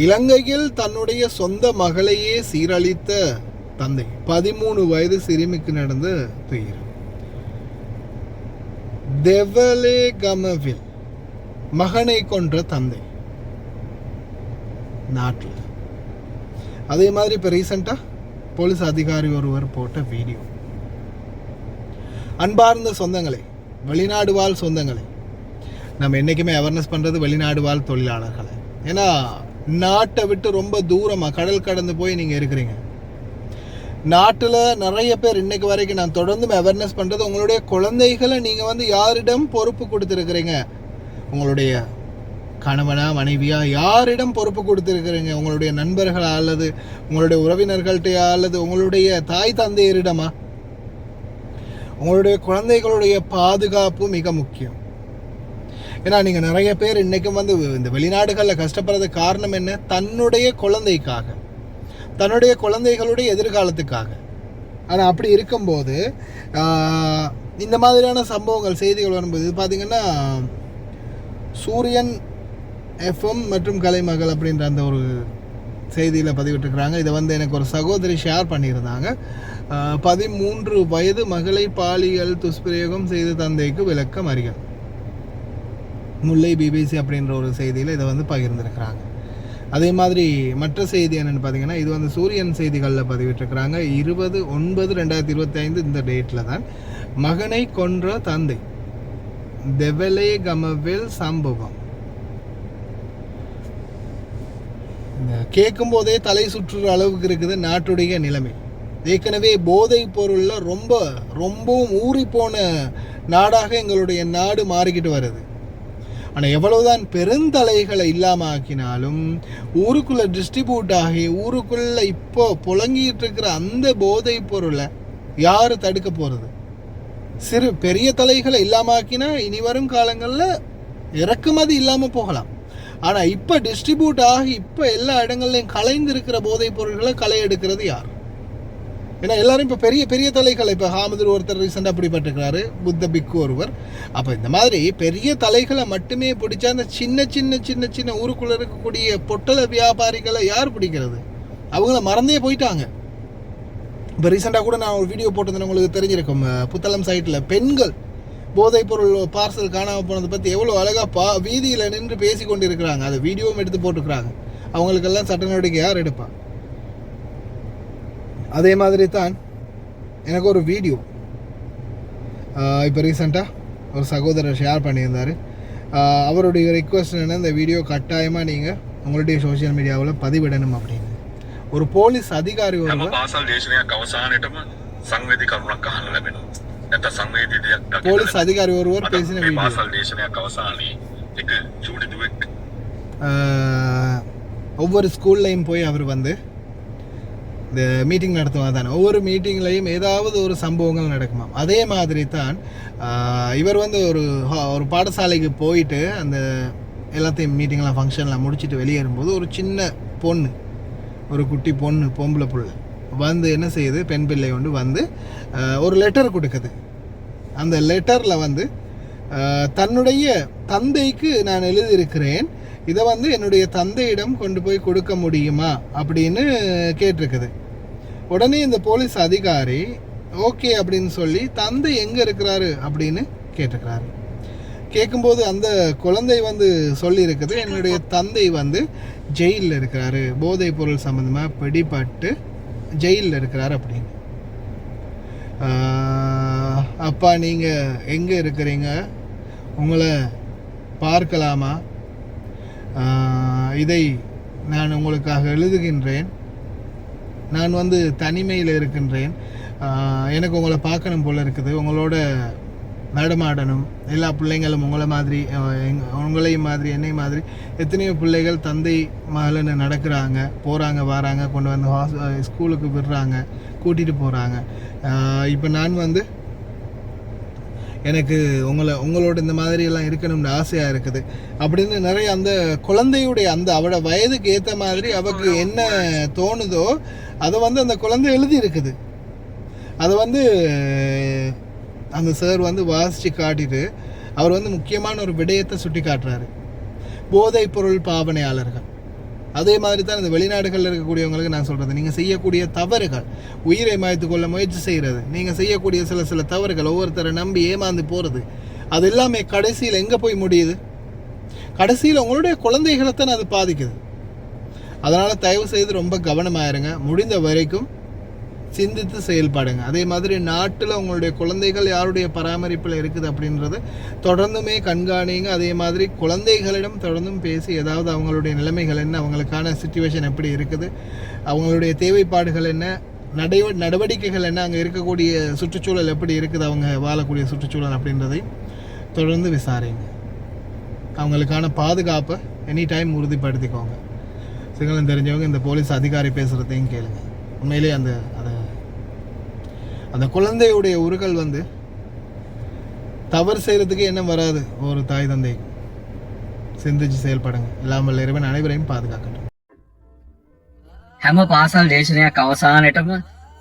இலங்கையில் தன்னுடைய சொந்த மகளையே சீரழித்த தந்தை. 13 வயது சிறுமிக்கு நடந்த துயரம். தெவலேகமவில் மகனை கொன்ற தந்தை நாட்டில். அதே மாதிரி இப்போ ரீசெண்டாக போலீஸ் அதிகாரி ஒருவர் போட்ட வீடியோ. அன்பார்ந்த சொந்தங்களை, வெளிநாடு வாழ் சொந்தங்களை, நம்ம என்றைக்குமே அவேர்னஸ் பண்ணுறது வெளிநாடு வாழ் தொழிலாளர்களை. ஏன்னா நாட்டை விட்டு ரொம்ப தூரமாக கடல் கடந்து போய் நீங்கள் இருக்கிறீங்க. நாட்டில் நிறைய பேர் இன்னைக்கு வரைக்கும் நான் தொடர்ந்து அவேர்னஸ் பண்ணுறது, உங்களுடைய குழந்தைகளை நீங்கள் யாரிடம் பொறுப்பு கொடுத்துருக்குறீங்க? உங்களுடைய கணவனா மனைவியா யாரிடம் பொறுப்பு கொடுத்துருக்குறீங்க? உங்களுடைய நண்பர்களா, அல்லது உங்களுடைய உறவினர்கள்ட்டையா, அல்லது உங்களுடைய தாய் தந்தையரிடமா? உங்களுடைய குழந்தைகளுடைய பாதுகாப்பு மிக முக்கியம். ஏன்னா நீங்கள் நிறைய பேர் இன்றைக்கும் இந்த வெளிநாடுகளில் கஷ்டப்படுறதுக்கு காரணம் என்ன? தன்னுடைய குழந்தைக்காக, தன்னுடைய குழந்தைகளுடைய எதிர்காலத்துக்காக. ஆனால் அப்படி இருக்கும்போது இந்த மாதிரியான சம்பவங்கள், செய்திகள் வரும்போது பார்த்திங்கன்னா, சூரியன் எஃப்எம் மற்றும் கலைமகள் அப்படின்ற அந்த ஒரு செய்தியில் பதிவிட்டுருக்குறாங்க. இதை எனக்கு ஒரு சகோதரி ஷேர் பண்ணியிருந்தாங்க. 13 வயது மகளை பாலியல் துஷ்பிரயோகம் செய்த தந்தைக்கு விளக்கம் அறிகள். முல்லை பிபிசி அப்படின்ற ஒரு செய்தியில் இதை பகிர்ந்துருக்கிறாங்க. அதே மாதிரி மற்ற செய்தி என்னென்னு பார்த்தீங்கன்னா, இது சூரியன் செய்திகளில் பதிவிட்டிருக்கிறாங்க. 20/9/2025 இந்த டேட்டில் தான் மகனை கொன்ற தந்தை தெவலேகமவில் சம்பவம். கேட்கும் போதே தலை சுற்றுற அளவுக்கு இருக்குது நாட்டுடைய நிலைமை. ஏற்கனவே போதைப் பொருளில் ரொம்பவும் ஊறி போன நாடாக எங்களுடைய நாடு மாறிக்கிட்டு வருது. ஆனால் எவ்வளவுதான் பெருந்தலைகளை இல்லாமல் ஆக்கினாலும் ஊருக்குள்ளே டிஸ்ட்ரிபியூட் ஆகி ஊருக்குள்ளே இப்போ புழங்கிட்டு இருக்கிற அந்த போதைப் பொருளை யார் தடுக்க போகிறது? பெரிய தலைகளை இல்லாமல் ஆக்கினா இனி வரும் காலங்களில் இறக்குமதி இல்லாமல் போகலாம். ஆனால் இப்போ டிஸ்ட்ரிபியூட் ஆகி இப்போ எல்லா இடங்கள்லையும் கலைந்திருக்கிற போதைப் பொருட்களை களை எடுக்கிறது யார்? ஏன்னா எல்லாரும் இப்போ பெரிய பெரிய தலைகளை, இப்போ ஹாமதூர் ஒருத்தர் ரீசெண்டாக பிடிபட்டிருக்கிறாரு, புத்த பிக்கு ஒருவர். அப்போ இந்த மாதிரி பெரிய தலைகளை மட்டுமே பிடிச்சா அந்த சின்ன சின்ன சின்ன சின்ன ஊருக்குள்ளே இருக்கக்கூடிய பொட்டல வியாபாரிகளை யார் பிடிக்கிறது? அவங்கள மறந்தே போயிட்டாங்க. இப்போ ரீசெண்டாக கூட நான் ஒரு வீடியோ போட்டிருந்தேன், உங்களுக்கு தெரிஞ்சிருக்கும். புத்தளம் சைட்டில் பெண்கள் போதைப் பொருள் பார்சல் காணாமல் போனதை பற்றி எவ்வளோ அழகாக வீதியில் நின்று பேசி கொண்டு இருக்கிறாங்க. அதை வீடியோவும் எடுத்து போட்டுருக்குறாங்க. அவங்களுக்கெல்லாம் சட்ட நடவடிக்கை யார் எடுப்பா? அதே மாதிரி தான் எனக்கு ஒரு வீடியோ இப்போ ரீசெண்டாக ஒரு சகோதரர் ஷேர் பண்ணியிருந்தார். அவருடைய ரிக்வஸ்ட் என்ன, இந்த வீடியோ கட்டாயமாக நீங்கள் உங்களுடைய சோஷியல் மீடியாவில் பதிவிடணும் அப்படின்னு. ஒரு போலீஸ் அதிகாரி போலீஸ் அதிகாரி ஒருவர் பேசின வீடியோ. ஒவ்வொரு ஸ்கூல்லையும் போய் அவர் இந்த மீட்டிங் நடத்துவாங்க தானே. ஒவ்வொரு மீட்டிங்லையும் ஏதாவது ஒரு சம்பவங்கள் நடக்குமா. அதே மாதிரி தான் இவர் ஒரு பாடசாலைக்கு போயிட்டு அந்த எல்லாத்தையும் மீட்டிங்லாம் ஃபங்க்ஷன்லாம் முடிச்சுட்டு வெளியேறும்போது ஒரு சின்ன பொண்ணு, ஒரு குட்டி பொண்ணு, பொம்பளை பிள்ளை என்ன செய்யுது, பெண் பிள்ளை ஒரு லெட்டர் கொடுக்குது. அந்த லெட்டரில் தன்னுடைய தந்தைக்கு நான் எழுதியிருக்கிறேன், இதை என்னுடைய தந்தையிடம் கொண்டு போய் கொடுக்க முடியுமா அப்படின்னு கேட்டிருக்குது. உடனே இந்த போலீஸ் அதிகாரி ஓகே அப்படின்னு சொல்லி தந்தை எங்கே இருக்கிறாரு அப்படின்னு கேட்டிருக்கிறாரு. கேட்கும்போது அந்த குழந்தை சொல்லியிருக்குது, என்னுடைய தந்தை ஜெயிலில் இருக்கிறாரு, போதைப் பொருள் சம்மந்தமாக பிடிபட்டு ஜெயிலில் இருக்கிறார் அப்படின்னு. அப்பா நீங்கள் எங்கே இருக்கிறீங்க, உங்களை பார்க்கலாமா, இதை நான் உங்களுக்காக எழுதுகின்றேன், நான் தனிமையில் இருக்கின்றேன், எனக்கு உங்களை பார்க்கணும் போல் இருக்குது, உங்களோட நடமாடணும், எல்லா பிள்ளைங்களும் உங்களையும் மாதிரி என்னை மாதிரி எத்தனையோ பிள்ளைகள் தந்தை மகள்னு நடக்கிறாங்க, போகிறாங்க வராங்க, கொண்டு ஸ்கூலுக்கு விடுறாங்க, கூட்டிகிட்டு போகிறாங்க. இப்போ நான் எனக்கு உங்களோட இந்த மாதிரியெல்லாம் இருக்கணும்னு ஆசையாக இருக்குது அப்படின்னு நிறைய அந்த குழந்தையுடைய அவட வயதுக்கு ஏற்ற மாதிரி அவக்கு என்ன தோணுதோ அதை அந்த குழந்தை எழுதி இருக்குது. அதை அந்த சார் வாசித்து காட்டிட்டு அவர் முக்கியமான ஒரு விடயத்தை சுட்டி காட்டுறாரு. போதைப் பொருள் பாவனையாளர்கள் அதே மாதிரி தான் இந்த வெளிநாடுகளில் இருக்கக்கூடியவங்களுக்கு நான் சொல்கிறது, நீங்கள் செய்யக்கூடிய தவறுகள், உயிரை மாய்த்து கொள்ள முயற்சி செய்கிறது, நீங்கள் செய்யக்கூடிய சில தவறுகள், ஒவ்வொருத்தரை நம்பி ஏமாந்து போகிறது, அது எல்லாமே கடைசியில் எங்கே போய் முடியுது? கடைசியில் உங்களுடைய குழந்தைகளை தான் அது பாதிக்குது. அதனால் தயவு செய்து ரொம்ப கவனமாயிருங்க, முடிந்த வரைக்கும் சிந்தித்து செயல்படுங்க. அதே மாதிரி நாட்டில் உங்களுடைய குழந்தைகள் யாருடைய பராமரிப்பில் இருக்குது அப்படின்றத தொடர்ந்துமே கண்காணிங்க. அதே மாதிரி குழந்தைகளிடம் தொடர்ந்தும் பேசி ஏதாவது அவங்களுடைய நிலைமைகள் என்ன, அவங்களுக்கான சிச்சுவேஷன் எப்படி இருக்குது, அவங்களுடைய தேவைப்பாடுகள் என்ன, நடவடிக்கைகள் என்ன, அங்கே இருக்கக்கூடிய சுற்றுச்சூழல் எப்படி இருக்குது, அவங்க வாழக்கூடிய சுற்றுச்சூழல் அப்படின்றதை தொடர்ந்து விசாரிங்க. அவங்களுக்கான பாதுகாப்பை எனி டைம் உறுதிப்படுத்திக்கோங்க. சிங்களம் தெரிஞ்சவங்க இந்த போலீஸ் அதிகாரி பேசுகிறதையும் கேளுங்க. உண்மையிலே அந்த அந்த குழந்தையுடைய உருகல் தவறு செய்கிறதுக்கு என்ன வராது. ஒரு தாய் தந்தை சிந்திச்சு செயல்படுங்க. எல்லாம் வல்ல இறைவன் அனைவரையும் பாதுகாக்கட்டும். හැම පාසල් දේශනයක් අවසානයේටම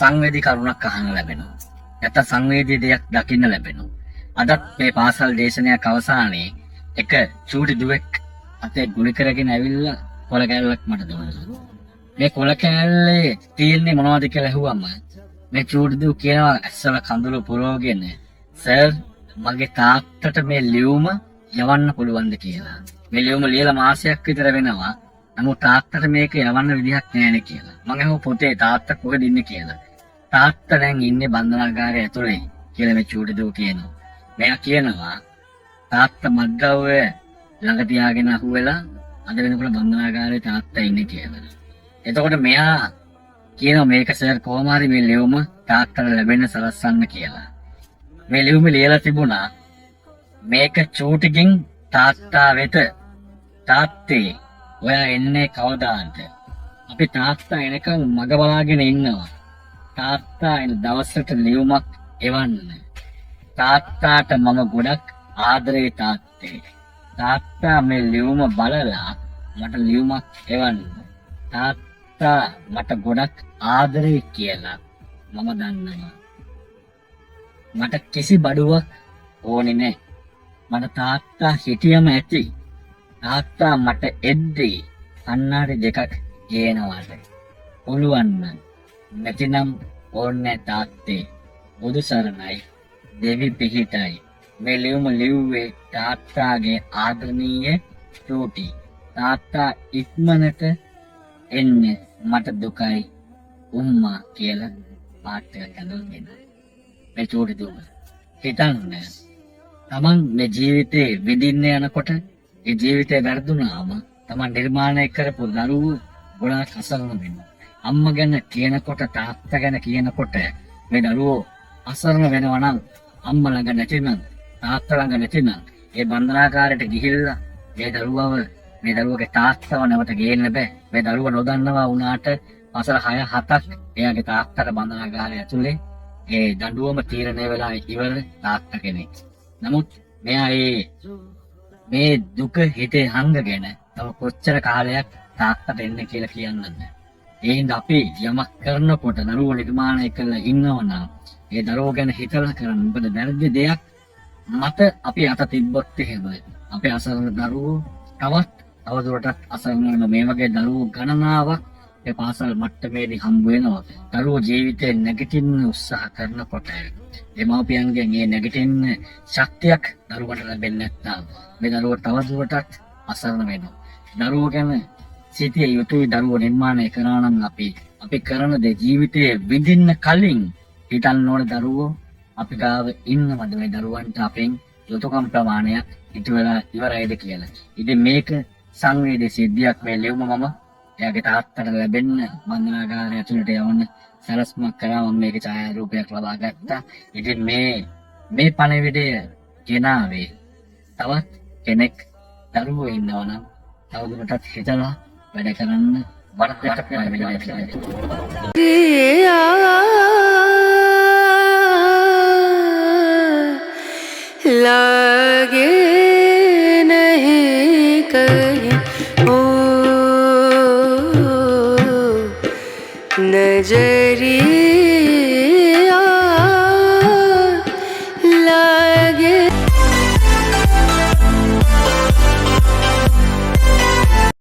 සංවේදී කරුණක් අහන්න ලැබෙනවා. නැත්නම් සංවේදී දෙයක් දකින්න ලැබෙනවා. අදත් මේ පාසල් දේශනයක් අවසානයේ එක චූටි දුවෙක් අතේ ගුලි කරගෙන ඇවිල්ලා කොළ කෑල්ලක් මට දුන්නා. මේ කොළ කෑල්ලේ තියෙන්නේ මොනවද කියලා ඇහුවම මේ චූටි දුව කියනවා ඇස්සල කඳුළු පුරවගෙන සර් මගේ තාත්තට මේ ලියුම යවන්න පුළුවන්ද කියලා. මේ ලියුම ලියලා මාසයක් විතර වෙනවා. නමුත් තාත්තට මේක යවන්න විදිහක් නැහැ කියලා. මම අහුව පොතේ තාත්තා කොහෙද ඉන්නේ කියලා. තාත්තා දැන් ඉන්නේ බන්ධනාගාරයේ ඇතුලේ කියලා මේ චූටි දුව කියනවා. මෙයා කියනවා තාත්තා මග්ගව්වේ ළඟ තියාගෙන අහුවෙලා අද වෙනකොට බන්ධනාගාරයේ තාත්තා ඉන්නේ කියලා. එතකොට මෙයා කියනවා මේක සර් කොහොම හරි මේ ලියුම තාත්තට ලැබෙන්න සලස්සන්න කියලා. මේ ලියුම ලියලා තිබුණා මේක චූටිගෙන් තාත්තා වෙත තාත්තේ ඔයා එන්නේ කවදාද? අපි තාත්තා එනකන් මග බලාගෙන ඉන්නවා. තාත්තා එන දවසට ලියුමක් එවන්න. තාත්තාට මම ගොඩක් ආදරේ තාත්තේ. තාත්තා මේ ලියුම බලලා මට ලියුමක් එවන්න. තාත්තා මට ගොඩක් ආදරේ කියලා මම දන්නවා. මට කිසි බඩුවක් ඕනේ නැහැ. මට තාත්තා හිටියම ඇති. තාත්තා මට එද්දී කන්නාඩි දෙකක් ගේනවාද? පුළුවන් නම්. නැතිනම් ඕනේ තාත්තේ. බුදු සරණයි. දෙවි පිහිටයි. මේ ලියුම ලිව්වේ තාත්තාගේ ආදරණීය චූටි. තාත්තා ඉක්මනට එන්න මට දුකයි උම්මා කියලා පාට එකක් දෙන්න. මේ චූටි දුව හිතන්න තමන් මේ ජීවිතේ විඳින්න යනකොට ඒ ජීවිතේ වැරදුනාම තමන් නිර්මාණය කරපු දරුවෝ ගොඩාක් අසරණ වෙනවා. අම්මා ගැන කියනකොට තාත්තා ගැන කියනකොට මේ දරුවෝ අසරණ වෙනවා නම් අම්මා ළඟ නැතිනම් තාත්තා ළඟ නැතිනම් ඒ බන්ධනාගාරයට ගිහිල්ලා මේ දරුවගේ තාත්තව නැවත ගේන්න බෑ. මේ දරුවා නොදන්නවා වුණාට වසර 6-7ක් එයාගේ තාත්තට බන්ධනාගාරය ඇතුලේ ඒ දඬුවම තීරණය වෙලා ඉවර තාත්තා කෙනෙක්. නමුත් මෙයා මේ දුක හිතේ හංගගෙන තව කොච්චර කාලයක් තාත්තට එන්න කියලා කියන්නේ නැහැ. ඒ හින්දා අපි යමක් කරනකොට දරුවෝ නිර්මාණය කරලා ඉන්නවනම් ඒ දරුවෝ ගැන හිතලා කරන්න. මොකද වැරදි දෙයක් මත අපි අත තිබ්බොත් එහෙම අපේ අසරණ දරුවෝ තවදුරටත් අසරණ වෙන මේ වගේ දරුවෝ ගණනාවක් ඒ පාසල් මට්ටමේදී හම්බ වෙනවා. දරුවෝ ජීවිතේ නැගිටින්න උත්සාහ කරනකොට දෙමාපියන්ගෙන් මේ නැගිටින්න ශක්තියක් දරුවට ලැබෙන්නේ නැත්නම් මේ දරුවෝ තවදුරටත් අසරණ වෙනවා. දරුවෝ ගැන සිටිය යුතුයි. දරුවෝ නිර්මාණය කරනවා නම් අපි කරන දේ ජීවිතයේ විඳින්න කලින් හිතන්න ඕන දරුවෝ අපි ගාව ඉන්නවද මේ දරුවන්ට අපෙන් යුතුයකම් ප්‍රමාණයක් ඉටු වෙලා ඉවරයිද කියලා. ඉතින් මේක සංවේදී සිද්ධියක්. මේ ලියුම මම එයාගේ තාත්තට ලැබෙන්න බන්ධනාගාරය ඇතුළට යවන්න සැලැස්මක් කරා. මම මේකේ ඡායාරූපයක් ලබා ගත්තා. ඉතින් මේ පණිවිඩය ගෙනාවේ තවත් කෙනෙක් දරුවෝ ඉන්නවා නම් තවදුරටත් හිතලා වැඩ කරන්න වරදකට लागे नहीं कहीं ओ नजरिया